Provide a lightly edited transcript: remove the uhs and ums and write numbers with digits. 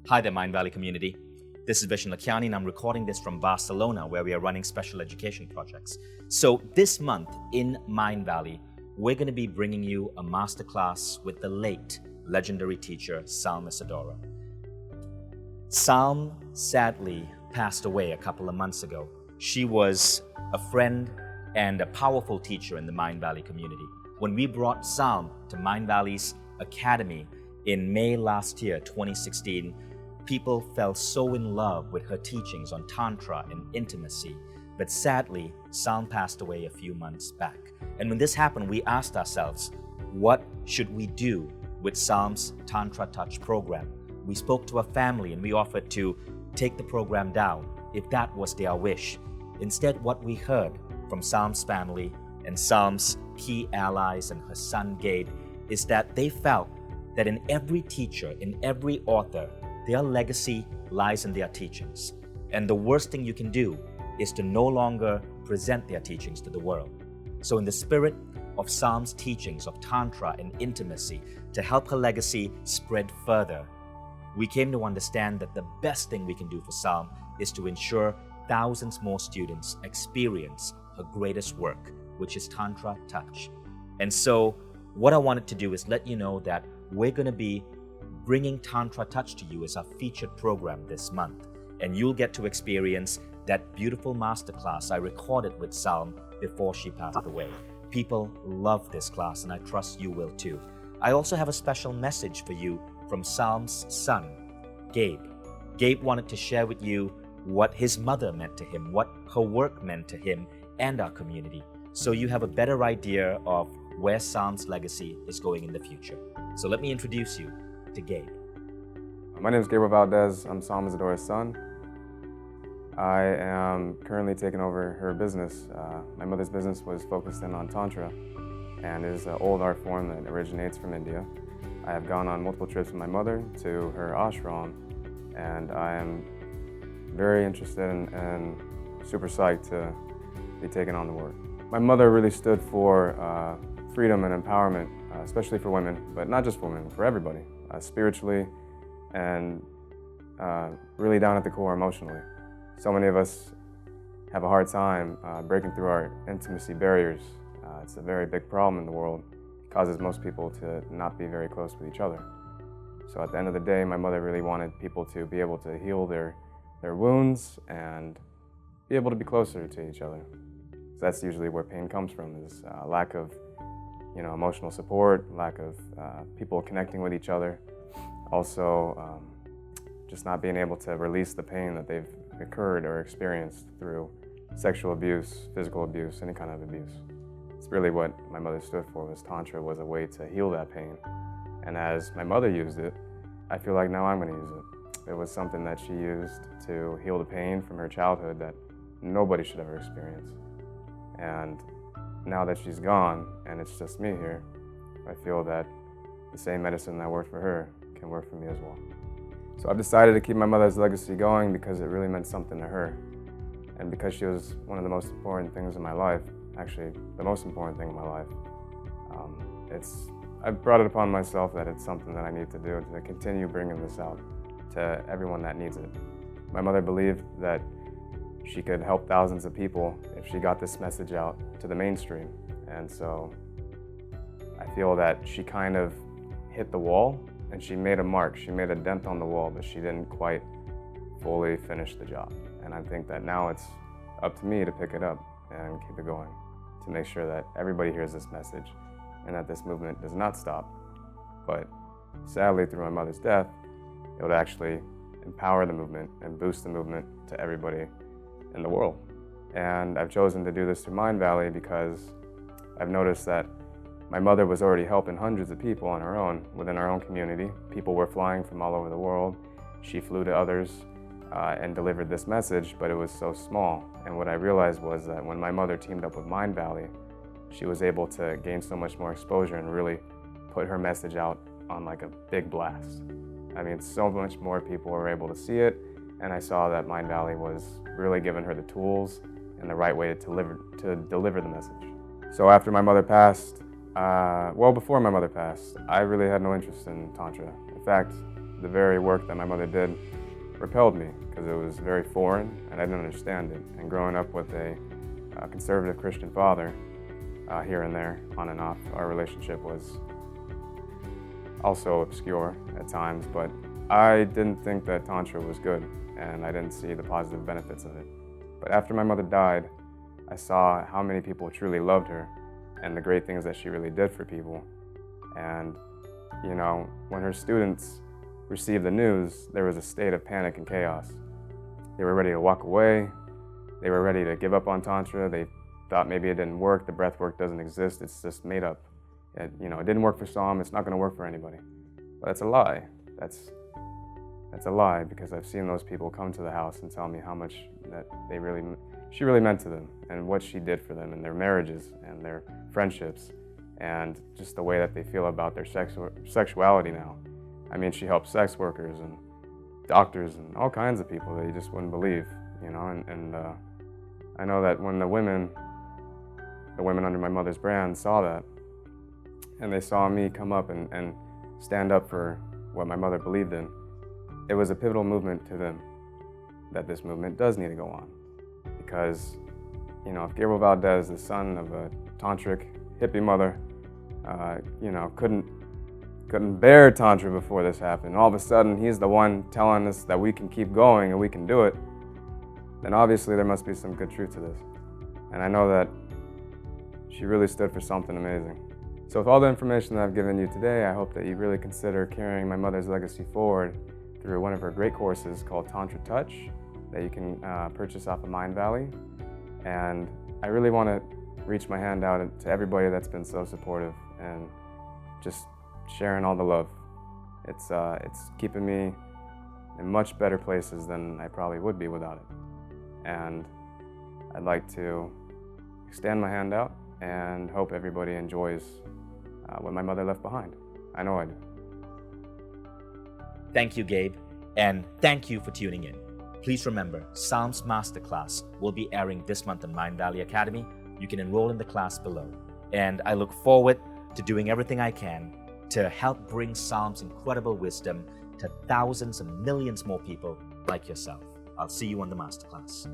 Hi there, Mindvalley community. This is Vishen Lakiani, and I'm recording this from Barcelona, where we are running special education projects. So this month in Mindvalley, we're going to be bringing you a masterclass with the late legendary teacher, Psalm Isadora. Psalm sadly passed away a couple of months ago. She was a friend and a powerful teacher in the Mindvalley community. When we brought Psalm to Mindvalley's Academy in May last year, 2016, people fell so in love with her teachings on Tantra and intimacy. But sadly, Psalm passed away a few months back. And when this happened, we asked ourselves, what should we do with Psalm's Tantra Touch program? We spoke to her family and we offered to take the program down if that was their wish. Instead, what we heard from Psalm's family and Psalm's key allies and her son Gabe is that they felt that in every teacher, in every author, their legacy lies in their teachings. And the worst thing you can do is to no longer present their teachings to the world. So in the spirit of Psalm's teachings of Tantra and intimacy, to help her legacy spread further, we came to understand that the best thing we can do for Psalm is to ensure thousands more students experience her greatest work, which is Tantra Touch. And so what I wanted to do is let you know that we're going to be bringing Tantra Touch to you as our featured program this month. And you'll get to experience that beautiful masterclass I recorded with Psalm before she passed away. People love this class, and I trust you will too. I also have a special message for you from Psalm's son, Gabe. Gabe wanted to share with you what his mother meant to him, what her work meant to him and our community, so you have a better idea of where Psalm's legacy is going in the future. So let me introduce you to Gabe. My name is Gabe Valdez. I'm Psalm Isadora's son. I am currently taking over her business. My mother's business was focused in on Tantra and is an old art form that originates from India. I have gone on multiple trips with my mother to her ashram, and I am very interested and super psyched to be taking on the work. My mother really stood for freedom and empowerment, especially for women, but not just for women, for everybody, spiritually and really down at the core emotionally. So many of us have a hard time breaking through our intimacy barriers. It's a very big problem in the world. It causes most people to not be very close with each other. So at the end of the day, my mother really wanted people to be able to heal their wounds and be able to be closer to each other. So that's usually where pain comes from, is lack of emotional support, lack of people connecting with each other. Also, just not being able to release the pain that they've occurred or experienced through sexual abuse, physical abuse, any kind of abuse. It's really what my mother stood for, was Tantra was a way to heal that pain. And as my mother used it, I feel like now I'm going to use it. It was something that she used to heal the pain from her childhood that nobody should ever experience. And now that she's gone and it's just me here, I feel that the same medicine that worked for her can work for me as well. So I've decided to keep my mother's legacy going because it really meant something to her. And because she was one of the most important things in my life, actually the most important thing in my life, I've brought it upon myself that it's something that I need to do to continue bringing this out to everyone that needs it. My mother believed that she could help thousands of people if she got this message out to the mainstream. And so I feel that she kind of hit the wall and she made a mark. She made a dent on the wall, but she didn't quite fully finish the job. And I think that now it's up to me to pick it up and keep it going, to make sure that everybody hears this message and that this movement does not stop. But sadly, through my mother's death, it would actually empower the movement and boost the movement to everybody in the world. And I've chosen to do this through Mindvalley because I've noticed that my mother was already helping hundreds of people on her own, within our own community. People were flying from all over the world. She flew to others and delivered this message, but it was so small. And what I realized was that when my mother teamed up with Mindvalley, she was able to gain so much more exposure and really put her message out on like a big blast. I mean, so much more people were able to see it, and I saw that Mindvalley was really giving her the tools and the right way to deliver the message. So after my mother passed, before my mother passed, I really had no interest in Tantra. In fact, the very work that my mother did repelled me because it was very foreign and I didn't understand it. And growing up with a conservative Christian father, here and there, on and off, our relationship was also obscure at times, but I didn't think that Tantra was good and I didn't see the positive benefits of it. But after my mother died, I saw how many people truly loved her and the great things that she really did for people. And, you know, when her students received the news, there was a state of panic and chaos. They were ready to walk away. They were ready to give up on Tantra. They thought maybe it didn't work, the breath work doesn't exist, it's just made up. It didn't work for Psalm, it's not going to work for anybody. But that's a lie. That's a lie, because I've seen those people come to the house and tell me how much that she really meant to them, and what she did for them in their marriages and their friendships, and just the way that they feel about their sexuality now. I mean, she helped sex workers and doctors and all kinds of people that you just wouldn't believe, and I know that when the women under my mother's brand saw that, and they saw me come up and stand up for what my mother believed in, it was a pivotal movement to them that this movement does need to go on. Because, if Gabriel Valdez, the son of a tantric hippie mother, couldn't bear Tantra before this happened, all of a sudden he's the one telling us that we can keep going and we can do it, then obviously there must be some good truth to this. And I know that she really stood for something amazing. So with all the information that I've given you today, I hope that you really consider carrying my mother's legacy forward through one of her great courses called Tantra Touch that you can purchase off of Mindvalley. And I really want to reach my hand out to everybody that's been so supportive and just sharing all the love. It's keeping me in much better places than I probably would be without it. And I'd like to extend my hand out and hope everybody enjoys what my mother left behind. I know I do. Thank you, Gabe, and thank you for tuning in. Please remember, Psalm's Masterclass will be airing this month on Mindvalley Academy. You can enroll in the class below. And I look forward to doing everything I can to help bring Psalm's incredible wisdom to thousands and millions more people like yourself. I'll see you on the Masterclass.